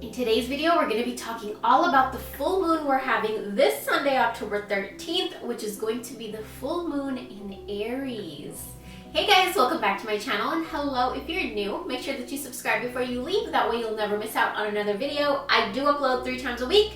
In today's video, we're going to be talking all about the full moon we're having this Sunday, October 13th, which is going to be the full moon in Aries. Hey guys, welcome back to my channel, and hello if you're new. Make sure that you subscribe before you leave, that way you'll never miss out on another video. I do upload 3 times a week.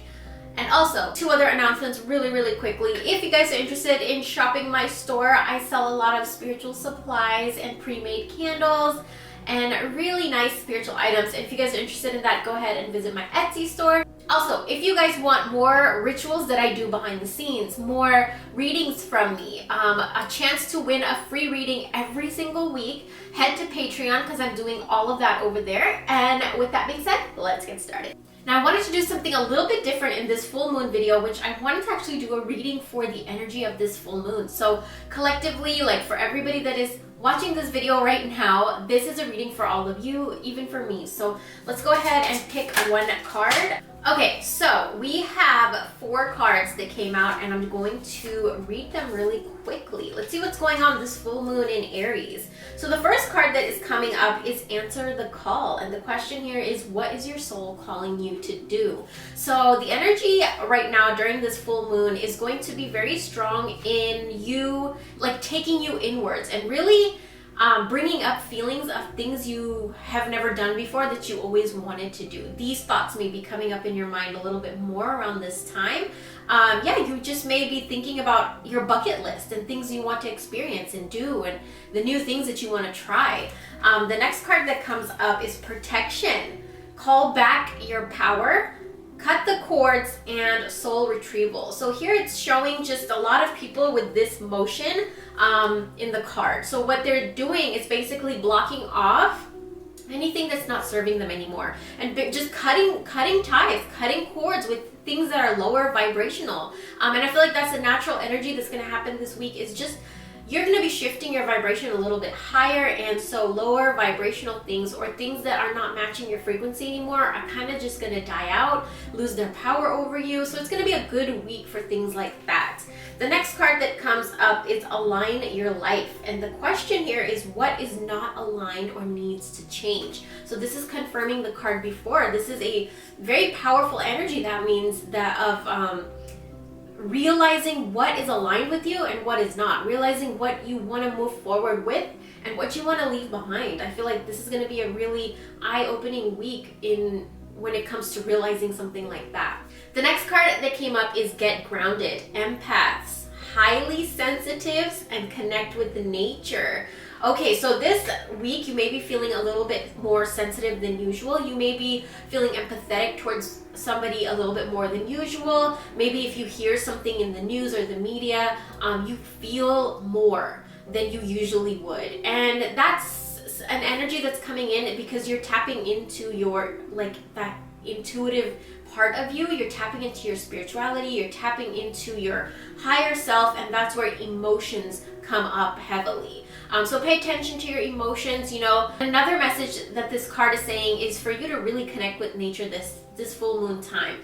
And also, 2 other announcements really quickly. If you guys are interested in shopping my store, I sell a lot of spiritual supplies and pre-made candles and really nice spiritual items. And if you guys are interested in that, go ahead and visit my Etsy store. Also, if you guys want more rituals that I do behind the scenes, more readings from me, a chance to win a free reading every single week, head to Patreon because I'm doing all of that over there. And with that being said, let's get started. Now I wanted to do something a little bit different in this full moon video, which I wanted to actually do a reading for the energy of this full moon. So collectively, like for everybody that is watching this video right now, this is a reading for all of you, even for me. So let's go ahead and pick one card. Okay, so we have 4 cards that came out and I'm going to read them really quickly. Let's see what's going on this full moon in Aries. So the first card that is coming up is Answer the Call. And the question here is, what is your soul calling you to do? So the energy right now during this full moon is going to be very strong in you, like taking you inwards and really bringing up feelings of things you have never done before that you always wanted to do. These thoughts may be coming up in your mind a little bit more around this time. You just may be thinking about your bucket list and things you want to experience and do and the new things that you want to try. The next card that comes up is Protection. Call back your power, cut the cords, and soul retrieval. So here it's showing just a lot of people with this motion in the card. So what they're doing is basically blocking off anything that's not serving them anymore and just cutting ties, cutting cords with things that are lower vibrational. And I feel like that's a natural energy that's going to happen this week, is just you're going to be shifting your vibration a little bit higher, and so lower vibrational things or things that are not matching your frequency anymore are kind of just going to die out, lose their power over you. So it's going to be a good week for things like that. The next card that comes up is Align Your Life. And the question here is, what is not aligned or needs to change? So this is confirming the card before. This is a very powerful energy. That means that of realizing what is aligned with you and what is not, realizing what you want to move forward with and what you want to leave behind. I feel like this is going to be a really eye-opening week when it comes to realizing something like that. The next card that came up is Get Grounded. Empaths, highly sensitives, and connect with the nature. Okay, so this week you may be feeling a little bit more sensitive than usual. You may be feeling empathetic towards somebody a little bit more than usual. Maybe if you hear something in the news or the media, you feel more than you usually would. And that's an energy that's coming in because you're tapping into your, like, that intuitive part of you. You're tapping into your spirituality, you're tapping into your higher self, and that's where emotions come up heavily. So pay attention to your emotions. You know, another message that this card is saying is for you to really connect with nature this full moon time.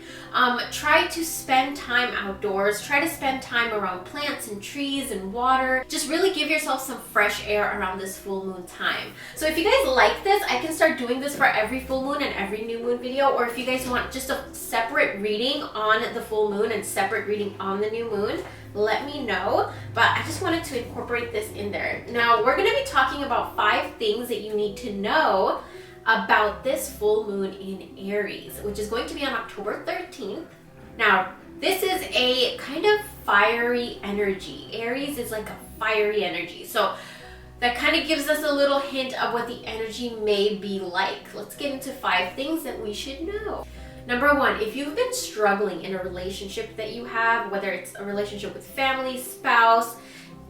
Try to spend time outdoors. Try to spend time around plants and trees and water. Just really give yourself some fresh air around this full moon time. So if you guys like this, I can start doing this for every full moon and every new moon video. Or if you guys want just a separate reading on the full moon and separate reading on the new moon, let me know. But I just wanted to incorporate this in there. Now we're going to be talking about 5 things that you need to know about this full moon in Aries, which is going to be on October 13th. Now, this is a kind of fiery energy. Aries is like a fiery energy. So that kind of gives us a little hint of what the energy may be like. Let's get into 5 things that we should know. Number 1, if you've been struggling in a relationship that you have, whether it's a relationship with family, spouse,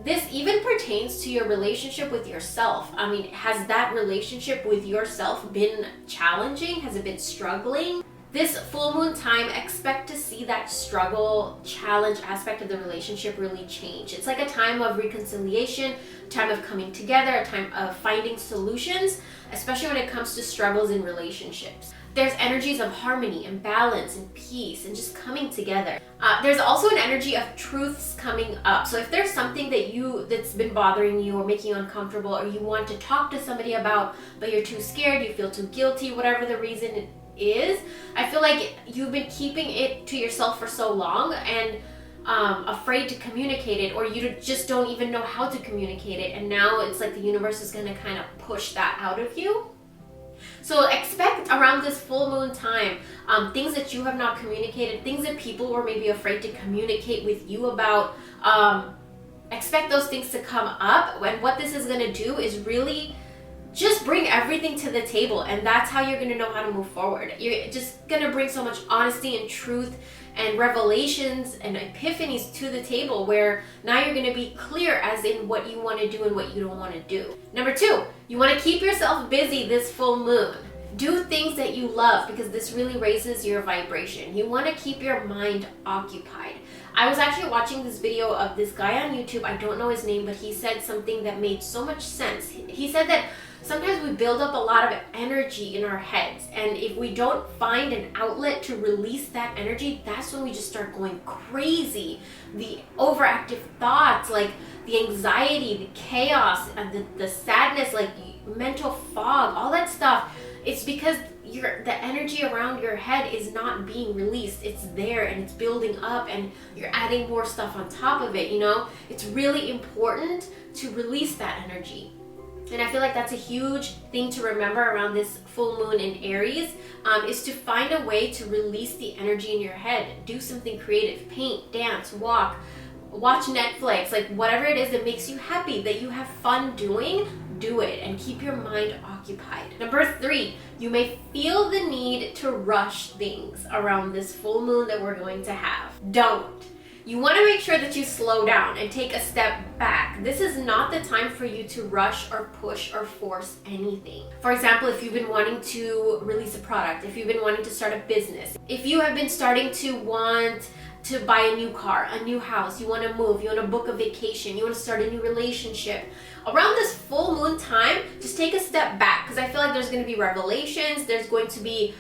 this even pertains to your relationship with yourself. I mean, has that relationship with yourself been challenging? Has it been struggling? This full moon time, expect to see that struggle, challenge aspect of the relationship really change. It's like a time of reconciliation, a time of coming together, a time of finding solutions, especially when it comes to struggles in relationships. There's energies of harmony and balance and peace and just coming together. There's also an energy of truths coming up. So if there's something that's been bothering you or making you uncomfortable, or you want to talk to somebody about, but you're too scared, you feel too guilty, whatever the reason is, I feel like you've been keeping it to yourself for so long and afraid to communicate it, or you just don't even know how to communicate it, and now it's like the universe is going to kind of push that out of you. So expect around this full moon time, things that you have not communicated, things that people were maybe afraid to communicate with you about, expect those things to come up. And what this is going to do is really just bring everything to the table, and that's how you're going to know how to move forward. You're just going to bring so much honesty and truth and revelations and epiphanies to the table, where now you're going to be clear as in what you want to do and what you don't want to do. Number 2, you want to keep yourself busy this full moon. Do things that you love, because this really raises your vibration. You want to keep your mind occupied. I was actually watching this video of this guy on YouTube. I don't know his name, but he said something that made so much sense. He said that sometimes we build up a lot of energy in our heads, and if we don't find an outlet to release that energy, that's when we just start going crazy. The overactive thoughts, like the anxiety, the chaos, and the sadness, like mental fog, all that stuff. It's because the energy around your head is not being released. It's there and it's building up, and you're adding more stuff on top of it, you know? It's really important to release that energy. And I feel like that's a huge thing to remember around this full moon in Aries, is to find a way to release the energy in your head. Do something creative, paint, dance, walk, watch Netflix, like whatever it is that makes you happy, that you have fun doing, do it, and keep your mind occupied. Number 3, you may feel the need to rush things around this full moon that we're going to have. Don't. You want to make sure that you slow down and take a step back. This is not the time for you to rush or push or force anything. For example, if you've been wanting to release a product, if you've been wanting to start a business, if you have been starting to want to buy a new car, a new house, you want to move, you want to book a vacation, you want to start a new relationship. Around this full moon time, just take a step back, because I feel like there's going to be revelations, there's going to be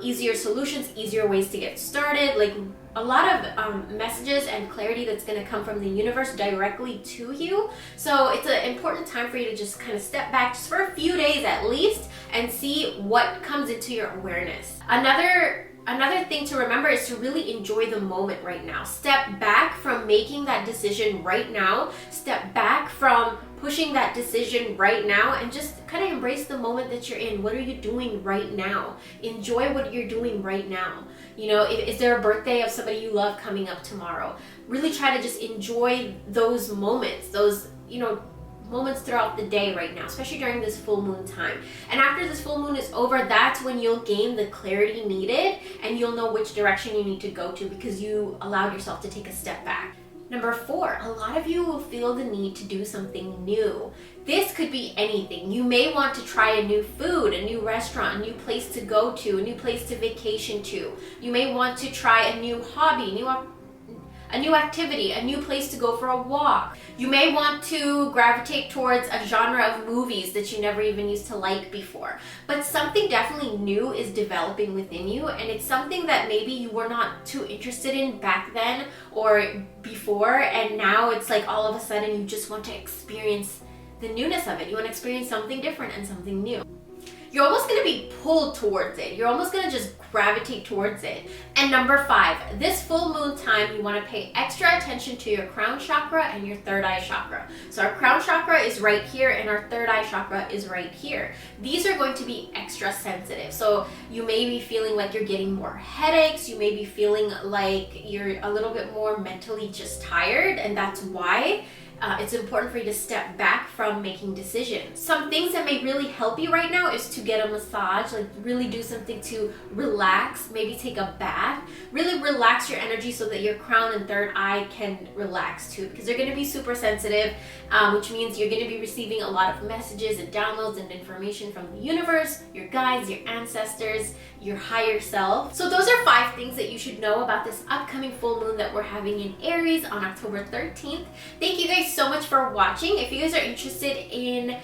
easier solutions, easier ways to get started, like a lot of messages and clarity that's going to come from the universe directly to you. So it's an important time for you to just kind of step back just for a few days at least and see what comes into your awareness. Another thing to remember is to really enjoy the moment right now. Step back from making that decision right now. Step back from pushing that decision right now, and just kind of embrace the moment that you're in. What are you doing right now? Enjoy what you're doing right now. You know, is there a birthday of somebody you love coming up tomorrow? Really try to just enjoy those moments, those, you know, moments throughout the day right now, especially during this full moon time. And after this full moon is over, that's when you'll gain the clarity needed, and you'll know which direction you need to go to, because you allowed yourself to take a step back. Number 4, a lot of you will feel the need to do something new. This could be anything. You may want to try a new food, a new restaurant, a new place to go to, a new place to vacation to. You may want to try a new hobby, a new activity, a new place to go for a walk. You may want to gravitate towards a genre of movies that you never even used to like before. But something definitely new is developing within you, and it's something that maybe you were not too interested in back then or before, and now it's like all of a sudden you just want to experience the newness of it. You want to experience something different and something new. You're almost going to be pulled towards it. You're almost going to just gravitate towards it. And number 5, this full moon time, you want to pay extra attention to your crown chakra and your third eye chakra. So our crown chakra is right here, and our third eye chakra is right here. These are going to be extra sensitive. So you may be feeling like you're getting more headaches. You may be feeling like you're a little bit more mentally just tired, and that's why it's important for you to step back from making decisions. Some things that may really help you right now is to get a massage, like really do something to relax, maybe take a bath, really relax your energy so that your crown and third eye can relax too, because they're going to be super sensitive, which means you're going to be receiving a lot of messages and downloads and information from the universe, your guides, your ancestors, your higher self. So those are 5 things that you should know about this upcoming full moon that we're having in Aries on October 13th. Thank you guys so much for watching. If you guys are interested in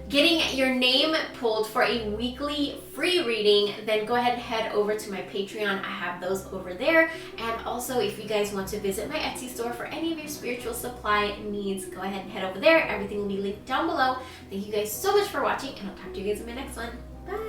getting your name pulled for a weekly free reading, then go ahead and head over to my Patreon. I have those over there. And also, if you guys want to visit my Etsy store for any of your spiritual supply needs, go ahead and head over there. Everything will be linked down below. Thank you guys so much for watching, and I'll talk to you guys in my next one. Bye!